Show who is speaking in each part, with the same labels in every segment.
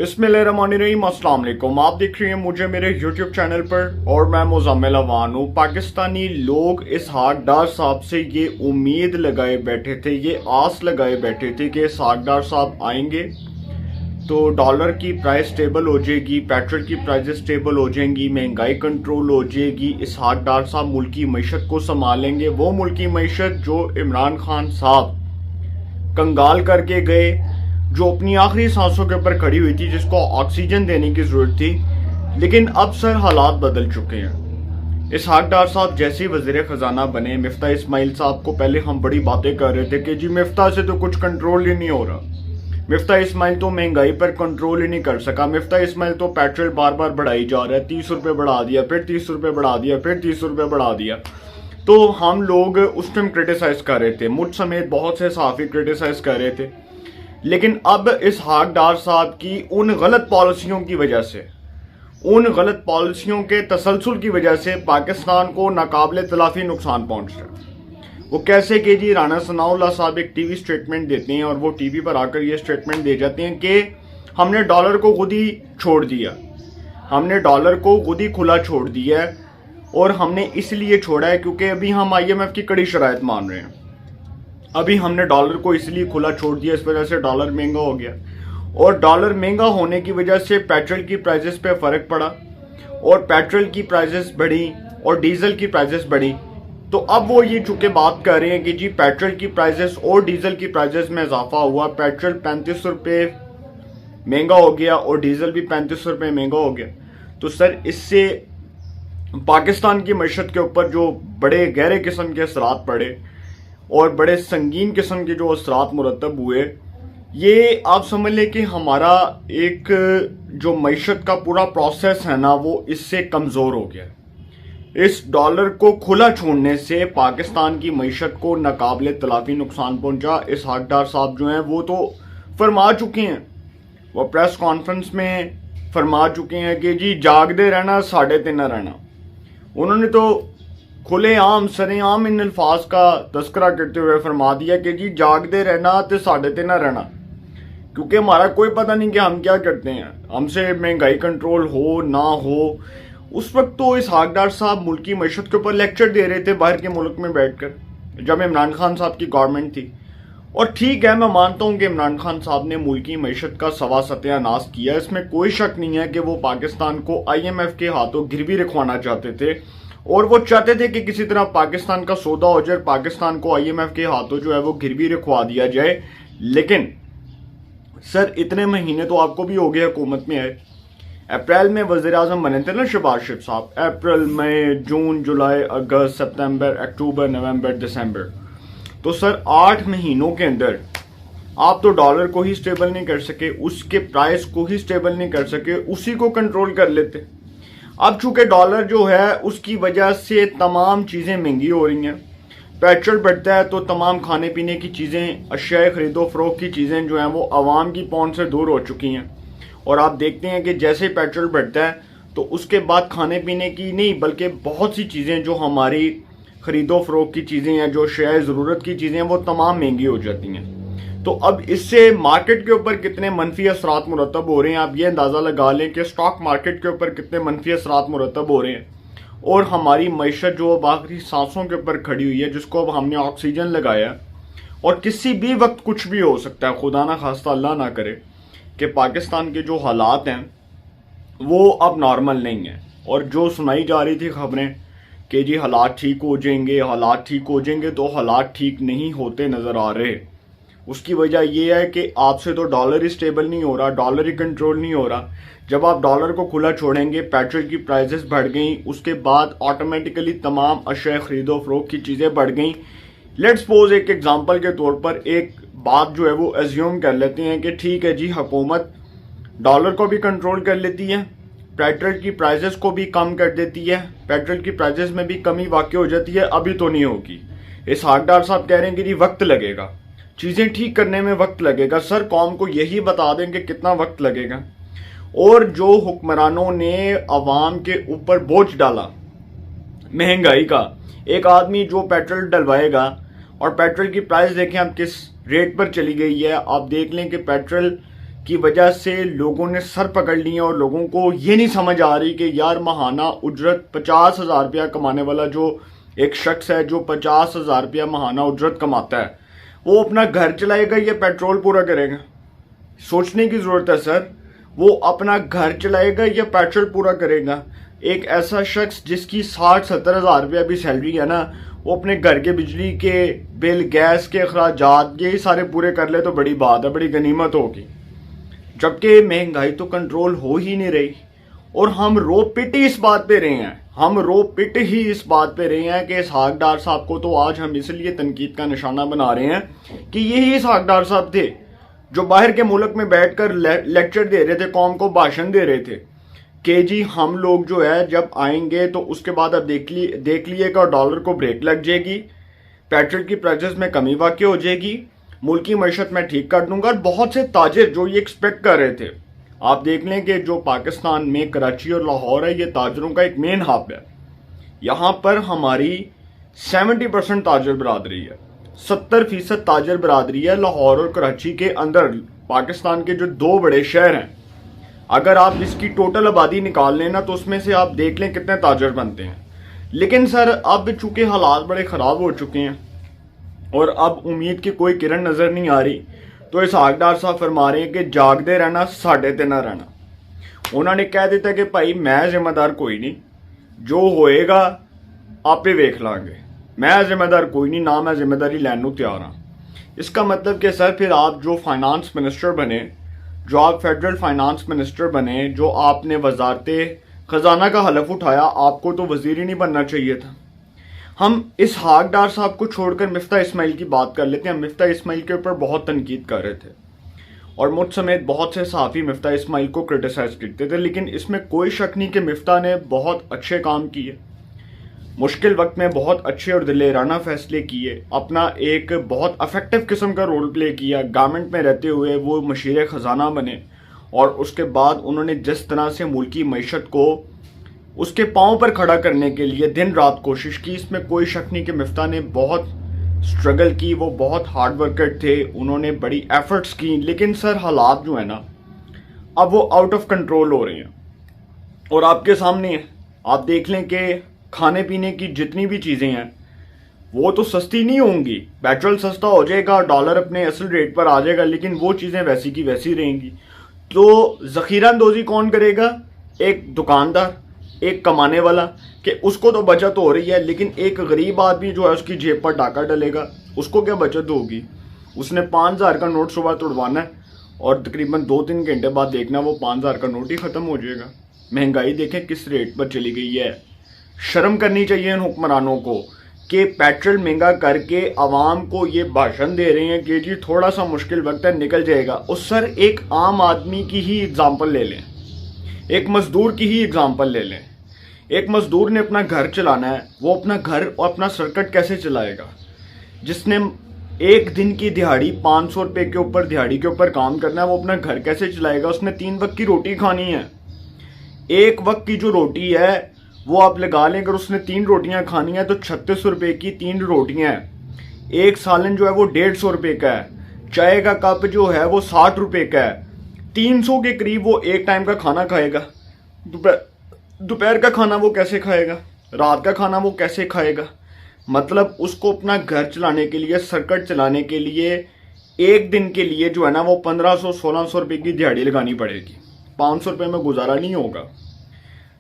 Speaker 1: बिस्मिल्लाहिर्रहमानिर्रहीम, अस्सलाम वालेकुम। आप देख रहे हैं मुझे मेरे यूट्यूब चैनल पर और मैं मुज़म्मिल अवान हूँ। पाकिस्तानी लोग इसहाक डार साहब से ये उम्मीद लगाए बैठे थे, ये आस लगाए बैठे थे कि इसहाक डार साहब आएंगे तो डॉलर की प्राइस स्टेबल हो जाएगी, पेट्रोल की प्राइसेस स्टेबल हो जाएंगी, महंगाई कंट्रोल हो जाएगी, इसहाक डार साहब मुल्की मईशत को संभालेंगे। वो मुल्की मईशत जो इमरान खान साहब कंगाल करके गए, जो अपनी आखिरी सांसों के ऊपर खड़ी हुई थी, जिसको ऑक्सीजन देने की जरूरत थी। लेकिन अब सर हालात बदल चुके हैं। इसहाक डार साहब जैसे वजीर खजाना बने, मिफ्ता इस्माइल साहब को पहले हम बड़ी बातें कर रहे थे कि जी मिफ्ता से तो कुछ कंट्रोल ही नहीं हो रहा, मिफ्ता इस्माइल तो महंगाई पर कंट्रोल ही नहीं कर सका, मिफ्ता इस्माइल तो पेट्रोल बार बार बढ़ाई जा रहा है, 30 रुपये बढ़ा दिया, फिर 30 रुपये बढ़ा दिया, फिर 30 रुपये बढ़ा दिया। तो हम लोग उस टाइम क्रिटिसाइज कर रहे थे, मुझ समेत बहुत से सहाफ़ी क्रिटिसाइज कर रहे थे। लेकिन अब इसहाक डार साहब की उन गलत पॉलिसियों की वजह से, उन गलत पॉलिसियों के तसलसल की वजह से पाकिस्तान को नाकाबिले तलाफी नुकसान पहुंच रहा है। वो कैसे कि जी राना सनाउल्लाह साहब एक टीवी स्टेटमेंट देते हैं और वो टीवी पर आकर ये स्टेटमेंट दे जाते हैं कि हमने डॉलर को खुद ही छोड़ दिया, हमने डॉलर को खुद ही खुला छोड़ दिया है और हमने इसलिए छोड़ा है क्योंकि अभी हम IMF की कड़ी शराइत मान रहे हैं। अभी हमने डॉलर को इसलिए खुला छोड़ दिया, इस वजह से डॉलर महंगा हो गया और डॉलर महंगा होने की वजह से पेट्रोल की प्राइसेस पे फर्क पड़ा और पेट्रोल की प्राइसेस बढ़ी और डीजल की प्राइसेस बढ़ी। तो अब वो ये चूंकि बात कर रहे हैं कि जी पेट्रोल की प्राइसेस और डीजल की प्राइसेस में इजाफा हुआ, पेट्रोल 35 रुपये महंगा हो गया और डीजल भी 35 रुपये महंगा हो गया। तो सर इससे पाकिस्तान की मईशत के ऊपर जो बड़े गहरे किस्म के असरात पड़े और बड़े संगीन किस्म के जो असरात मुरतब हुए, ये आप समझ लें कि हमारा एक जो मईशत का पूरा प्रोसेस है ना, वो इससे कमज़ोर हो गया। इस डॉलर को खुला छोड़ने से पाकिस्तान की मईशत को नाकाबिले तलाफी नुकसान पहुंचा। इसहाक डार साहब जो हैं वो तो फरमा चुके हैं, वो प्रेस कॉन्फ्रेंस में फरमा चुके हैं कि जी जागते रहना, साढ़े ते ना रहना। उन्होंने तो खुले आम सरेआम इन अल्फाज का तस्करा करते हुए फरमा दिया कि जी जागते रहना तो साढ़े ते ना रहना, क्योंकि हमारा कोई पता नहीं कि हम क्या करते हैं, हमसे महंगाई कंट्रोल हो ना हो। उस वक्त तो इसहाक डार साहब मुल्की मईशत के ऊपर लेक्चर दे रहे थे बाहर के मुल्क में बैठकर, जब इमरान खान साहब की गवर्नमेंट थी। और ठीक है, मैं मानता हूं कि इमरान खान साहब ने मुल्की मईशत का सवा सत्यानाश किया, इसमें कोई शक नहीं है कि वो पाकिस्तान को IMF के हाथों गिरवी रखवाना चाहते थे और वो चाहते थे कि किसी तरह पाकिस्तान का सौदा हो जाए, पाकिस्तान को IMF के हाथों जो है वो गिरवी रखवा दिया जाए। लेकिन सर इतने महीने तो आपको भी हो गए हुकूमत में आए। अप्रैल में वज़ीर आज़म बने थे ना शहबाज शरीफ साहब, अप्रैल मई जून जुलाई अगस्त सितंबर अक्टूबर नवंबर दिसंबर, तो सर 8 महीनों के अंदर आप तो डॉलर को ही स्टेबल नहीं कर सके, उसके प्राइस को ही स्टेबल नहीं कर सके, उसी को कंट्रोल कर लेते। अब चूंकि डॉलर जो है उसकी वजह से तमाम चीज़ें महंगी हो रही हैं, पेट्रोल बढ़ता है तो तमाम खाने पीने की चीज़ें, अशिया खरीदो फरोख्त की चीज़ें जो हैं वो आवाम की पहुंच से दूर हो चुकी हैं। और आप देखते हैं कि जैसे पेट्रोल बढ़ता है तो उसके बाद खाने पीने की नहीं बल्कि बहुत सी चीज़ें जो हमारी खरीदो फरोख्त की चीज़ें हैं, जो अशिया ज़रूरत की चीज़ें हैं, वो तमाम महंगी हो जाती हैं। तो अब इससे मार्केट के ऊपर कितने मनफी असरात मुरतब हो रहे हैं, आप ये अंदाज़ा लगा लें कि स्टॉक मार्केट के ऊपर कितने मनफी असरात मुरतब हो रहे हैं। और हमारी मईशत जो अब आखिरी सांसों के ऊपर खड़ी हुई है, जिसको अब हमने ऑक्सीजन लगाया, और किसी भी वक्त कुछ भी हो सकता है, खुदा ना खास्ता अल्लाह ना करे कि पाकिस्तान के जो हालात हैं वो अब नॉर्मल नहीं है। और जो सुनाई जा रही थी खबरें कि जी हालात ठीक हो जाएंगे, हालात ठीक हो जाएंगे, तो हालात ठीक नहीं होते नज़र आ रहे। उसकी वजह यह है कि आपसे तो डॉलर ही स्टेबल नहीं हो रहा, डॉलर ही कंट्रोल नहीं हो रहा। जब आप डॉलर को खुला छोड़ेंगे, पेट्रोल की प्राइसेस बढ़ गई, उसके बाद ऑटोमेटिकली तमाम अशिया खरीदो फरोख्त की चीज़ें बढ़ गई। लेट्स सपोज एक एग्जांपल के तौर पर एक बात जो है वो एज्यूम कर लेते हैं कि ठीक है जी हुकूमत डॉलर को भी कंट्रोल कर लेती है, पेट्रोल की प्राइसेस को भी कम कर देती है, पेट्रोल की प्राइसेस में भी कमी वाक़ई हो जाती है, अभी तो नहीं होगी। इसहाक डार साहब कह रहे हैं कि जी वक्त लगेगा, चीज़ें ठीक करने में वक्त लगेगा। सर कौम को यही बता दें कि कितना वक्त लगेगा। और जो हुक्मरानों ने अवाम के ऊपर बोझ डाला महंगाई का, एक आदमी जो पेट्रोल डलवाएगा, और पेट्रोल की प्राइस देखें अब किस रेट पर चली गई है। आप देख लें कि पेट्रोल की वजह से लोगों ने सर पकड़ लिए और लोगों को ये नहीं समझ आ रही कि यार माहाना उजरत 50,000 रुपया कमाने वाला जो एक शख्स है, जो 50,000 रुपया माहाना उजरत कमाता है, वो अपना घर चलाएगा या पेट्रोल पूरा करेगा? सोचने की ज़रूरत है सर। वो अपना घर चलाएगा या पेट्रोल पूरा करेगा? एक ऐसा शख्स जिसकी 60-70 हज़ार रुपया भी सैलरी है ना, वो अपने घर के बिजली के बिल, गैस के अखराजात, यही सारे पूरे कर ले तो बड़ी बात है, बड़ी गनीमत होगी। जबकि महंगाई तो कंट्रोल हो ही नहीं रही और हम रो पिट ही इस बात पे रहे हैं, हम रो पिट ही इस बात पे रहे हैं कि इसहाक डार साहब को तो आज हम इसलिए तनकीद का निशाना बना रहे हैं कि यही इसहाक डार साहब थे जो बाहर के मुल्क में बैठकर लेक्चर दे रहे थे, कौम को भाषण दे रहे थे कि जी हम लोग जो है जब आएंगे तो उसके बाद अब देख लिएगा डॉलर को ब्रेक लग जाएगी, पेट्रोल की प्राइसेस में कमी वाक़ई हो जाएगी, मुल्क की मईशत में ठीक कर दूंगा। और बहुत से ताजिर जो ये एक्सपेक्ट कर रहे थे, आप देख लें कि जो पाकिस्तान में कराची और लाहौर है, ये ताजरों का एक मेन हब है। यहाँ पर हमारी 70% ताजर बरादरी है, 70% ताजर बरादरी है लाहौर और कराची के अंदर। पाकिस्तान के जो दो बड़े शहर हैं, अगर आप इसकी टोटल आबादी निकाल लें ना तो उसमें से आप देख लें कितने ताजर बनते हैं। लेकिन सर अब चूंकि हालात बड़े ख़राब हो चुके हैं और अब उम्मीद की कोई किरण नज़र नहीं आ रही, तो इसहाक डार साहब फरमा रहे हैं कि जागते रहना, साढ़े ते ना रहना। उन्होंने कह दिया कि भाई मैं जिम्मेदार कोई नहीं, जो होएगा आपे वेख लांगे, मैं जिम्मेदार कोई नहीं, ना मैं जिम्मेदारी लैन तैयार हाँ। इसका मतलब कि सर फिर आप जो फाइनेंस मिनिस्टर बने, जो आप फेडरल फाइनेंस मिनिस्टर बने, जो आपने वजारत खजाना का हलफ उठाया, आपको तो वजीर ही नहीं बनना चाहिए था। हम इसहाक डार साहब को छोड़कर मिफ्ता इस्माइल की बात कर लेते हैं। मिफ्ता इस्माइल के ऊपर बहुत तनकीद कर रहे थे और मुझ समेत बहुत से सहाफ़ी मिफ्ता इस्माइल को क्रिटिसाइज करते थे, लेकिन इसमें कोई शक नहीं कि मिफ्ता ने बहुत अच्छे काम किए, मुश्किल वक्त में बहुत अच्छे और दिलेराना फैसले किए, अपना एक बहुत अफेक्टिव किस्म का रोल प्ले किया। गवर्नमेंट में रहते हुए वो मशीर ख़जाना बने और उसके बाद उन्होंने जिस तरह से मुल्की मईशत को उसके पाँव पर खड़ा करने के लिए दिन रात कोशिश की, इसमें कोई शक नहीं कि मिफ्ता ने बहुत स्ट्रगल की, वो बहुत हार्ड वर्कर थे, उन्होंने बड़ी एफर्ट्स की। लेकिन सर हालात जो है ना, अब वो आउट ऑफ कंट्रोल हो रहे हैं और आपके सामने है। आप देख लें कि खाने पीने की जितनी भी चीज़ें हैं वो तो सस्ती नहीं होंगी, पेट्रोल सस्ता हो जाएगा, डॉलर अपने असल रेट पर आ जाएगा, लेकिन वो चीज़ें वैसी की वैसी रहेंगी। तो ज़ख़ीरा अंदोज़ी कौन करेगा? एक दुकानदार, एक कमाने वाला, कि उसको तो बचत हो रही है, लेकिन एक गरीब आदमी जो है उसकी जेब पर डाका डलेगा, उसको क्या बचत होगी? उसने 5,000 का नोट सुबह तोड़वाना है और तकरीबन 2-3 घंटे बाद देखना वो 5,000 का नोट ही ख़त्म हो जाएगा। महंगाई देखें किस रेट पर चली गई है। शर्म करनी चाहिए इन हुक्मरानों को कि पेट्रोल महंगा करके आवाम को ये भाषण दे रहे हैं कि जी थोड़ा सा मुश्किल वक्त है, निकल जाएगा। उस सर एक आम आदमी की ही एग्जाम्पल ले लें, एक मजदूर की ही एग्जाम्पल ले लें। एक मजदूर ने अपना घर चलाना है, वो अपना घर और अपना सर्कट कैसे चलाएगा? जिसने एक दिन की दिहाड़ी 500 रुपये के ऊपर दिहाड़ी के ऊपर काम करना है, वो अपना घर कैसे चलाएगा? उसने 3 वक्त की रोटी खानी है। एक वक्त की जो रोटी है वो आप लगा लें, अगर उसने 3 रोटियां खानी है तो 36 रुपये की 3 रोटियां हैं। एक सालन जो है वो 150 रुपये का है। चाय का कप जो है वो 60 रुपये का है। 300 के करीब वो एक टाइम का खाना खाएगा। दोपहर का खाना वो कैसे खाएगा? रात का खाना वो कैसे खाएगा? मतलब उसको अपना घर चलाने के लिए, सर्कट चलाने के लिए एक दिन के लिए जो है ना वो 1500-1600 रुपये की दिहाड़ी लगानी पड़ेगी। 500 रुपये में गुजारा नहीं होगा,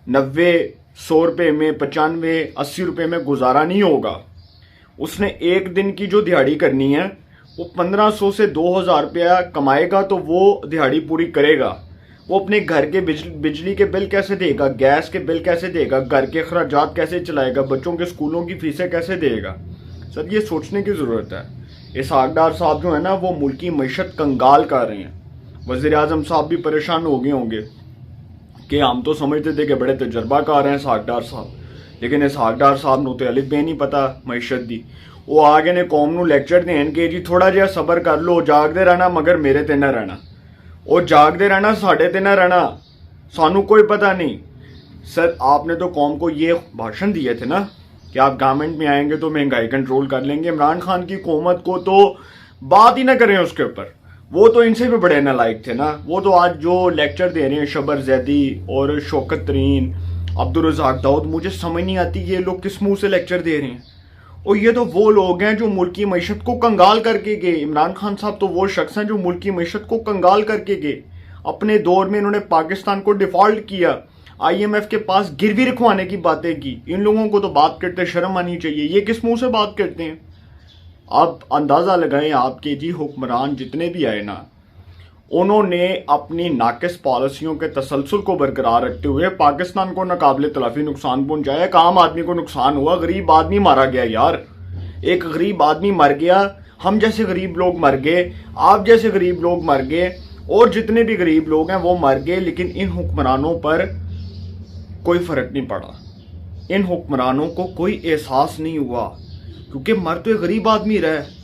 Speaker 1: 90-100 रुपये में, 95-80 रुपये में गुजारा नहीं होगा। उसने एक दिन की जो दिहाड़ी करनी है वो 1500 से 2000 रुपया कमाएगा तो वो दिहाड़ी पूरी करेगा। वो अपने घर के बिजली के बिल कैसे देगा, गैस के बिल कैसे देगा, घर के अखराजात कैसे चलाएगा, बच्चों के स्कूलों की फीसें कैसे देगा? सर ये सोचने की ज़रूरत है। इसहाक डार साहब जो है ना वो मुल्की मईशत कंगाल कर रहे हैं। वज़ीर आज़म साहब भी परेशान हो गए होंगे कि हम तो समझते थे कि बड़े तजर्बाकार हैं इसहाक डार साहब, लेकिन इसहाक डार साहब नूं तो अलिफ बे नहीं पता मईशत दी। वो आगे ने कौम नूं लैक्चर देन कि जी थोड़ा जिहा सबर कर लो, जागते रहना मगर मेरे ते ना रहना। और जागते रहना, साढ़े ते ना रहना, सानू कोई पता नहीं। सर आपने तो कौम को ये भाषण दिए थे ना कि आप गवर्नमेंट में आएंगे तो महंगाई कंट्रोल कर लेंगे। इमरान खान की हुकूमत को तो बात ही ना करें उसके ऊपर, वो तो इनसे भी बड़े नालायक थे ना। वो तो आज जो लेक्चर दे रहे हैं शबर जैदी और शौकत तरीन, अब्दुल रज़ाक दाऊद, मुझे समझ नहीं आती ये लोग किस मुंह से लेक्चर दे रहे हैं। और ये तो वो लोग हैं जो मुल्क की मईशत को कंगाल करके गए। इमरान खान साहब तो वो शख्स हैं जो मुल्क की मईशत को कंगाल करके गए। अपने दौर में इन्होंने पाकिस्तान को डिफॉल्ट किया, IMF के पास गिरवी रखवाने की बातें की। इन लोगों को तो बात करते शर्म आनी चाहिए। ये किस मुंह से बात करते हैं? आप अंदाज़ा लगाएं, आपके जी हुक्मरान जितने भी आए ना, उन्होंने अपनी नाकिस पॉलिसियों के तसलसल को बरकरार रखते हुए पाकिस्तान को नाकाबिले तलाफी नुकसान पहुंचाया। एक आम आदमी को नुकसान हुआ, गरीब आदमी मारा गया यार। एक गरीब आदमी मर गया, हम जैसे गरीब लोग मर गए, आप जैसे गरीब लोग मर गए, और जितने भी गरीब लोग हैं वो मर गए। लेकिन इन हुक्मरानों पर कोई फर्क नहीं पड़ा। इन हुक्मरानों को कोई एहसास नहीं हुआ, क्योंकि मर तो एक गरीब आदमी रहा है।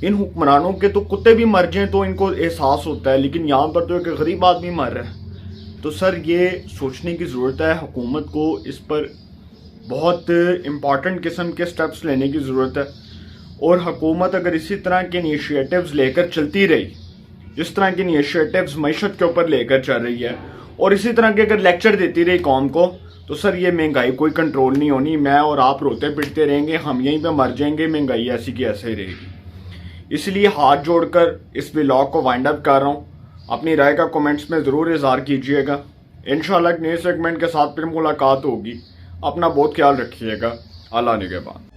Speaker 1: इन हुक्मरानों के तो कुत्ते भी मर जाएं तो इनको एहसास होता है, लेकिन यहाँ पर तो एक गरीब आदमी मर रहा है। तो सर ये सोचने की ज़रूरत है, हुकूमत को इस पर बहुत इम्पॉर्टेंट किस्म के स्टेप्स लेने की ज़रूरत है। और हुकूमत अगर इसी तरह के इनिशिएटिव्स लेकर चलती रही, जिस तरह के इनिशिएटिव्स मईशत के ऊपर लेकर चल रही है, और इसी तरह के अगर लेक्चर देती रही कौम को, तो सर ये महंगाई कोई कंट्रोल नहीं होनी। मैं और आप रोते पिटते रहेंगे, हम यहीं पे मर जाएंगे, महंगाई ऐसी की ऐसे ही रहेगी। इसलिए हाथ जोड़कर इस व्लॉग को वाइंड अप कर रहा हूँ। अपनी राय का कमेंट्स में ज़रूर इज़हार कीजिएगा। इंशाल्लाह एक नए सेगमेंट के साथ फिर मुलाकात होगी। अपना बहुत ख्याल रखिएगा। अल्लाह निगहबान।